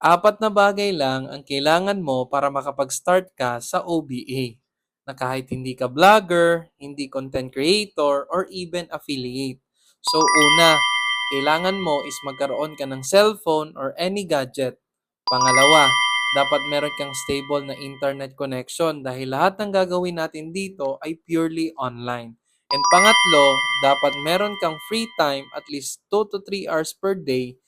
Apat na bagay lang ang kailangan mo para makapag-start ka sa OBA na kahit hindi ka vlogger, hindi content creator, or even affiliate. So una, kailangan mo is magkaroon ka ng cellphone or any gadget. Pangalawa, dapat meron kang stable na internet connection dahil lahat ng gagawin natin dito ay purely online. And pangatlo, dapat meron kang free time at least 2 to 3 hours per day.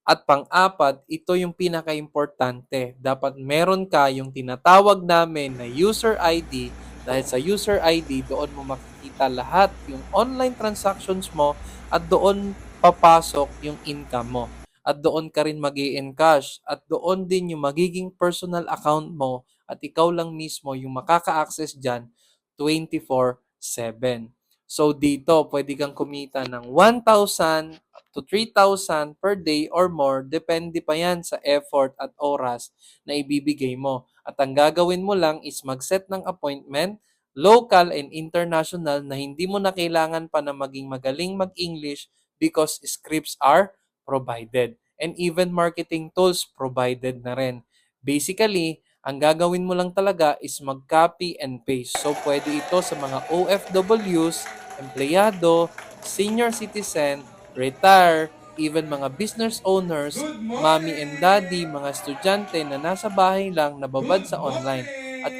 At pang-apat, ito yung pinaka-importante. Dapat meron ka yung tinatawag namin na user ID dahil sa user ID, doon mo makikita lahat yung online transactions mo at doon papasok yung income mo. At doon ka rin mag-i-encash at doon din yung magiging personal account mo at ikaw lang mismo yung makaka-access dyan 24/7. So dito, pwede kang kumita ng 1,000 to 3,000 per day or more, depende pa yan sa effort at oras na ibibigay mo. At ang gagawin mo lang is mag-set ng appointment, local and international na hindi mo na kailangan pa na maging magaling mag-English because scripts are provided. And even marketing tools provided na rin. Basically, ang gagawin mo lang talaga is mag-copy and paste. So, pwede ito sa mga OFWs, empleyado, senior citizen, retire, even mga business owners, mommy and daddy, mga estudyante na nasa bahay lang nababad sa online. At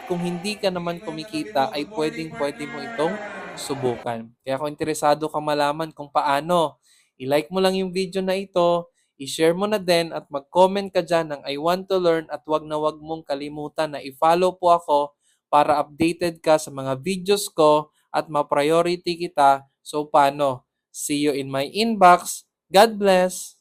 kung hindi ka naman kumikita ay pwedeng-pwede mo itong subukan. Kaya kung interesado ka malaman kung paano, i-like mo lang yung video na ito, i-share mo na din at mag-comment ka dyan ng I want to learn at wag na wag mong kalimutan na i-follow po ako para updated ka sa mga videos ko at ma-priority kita. So paano? See you in my inbox. God bless!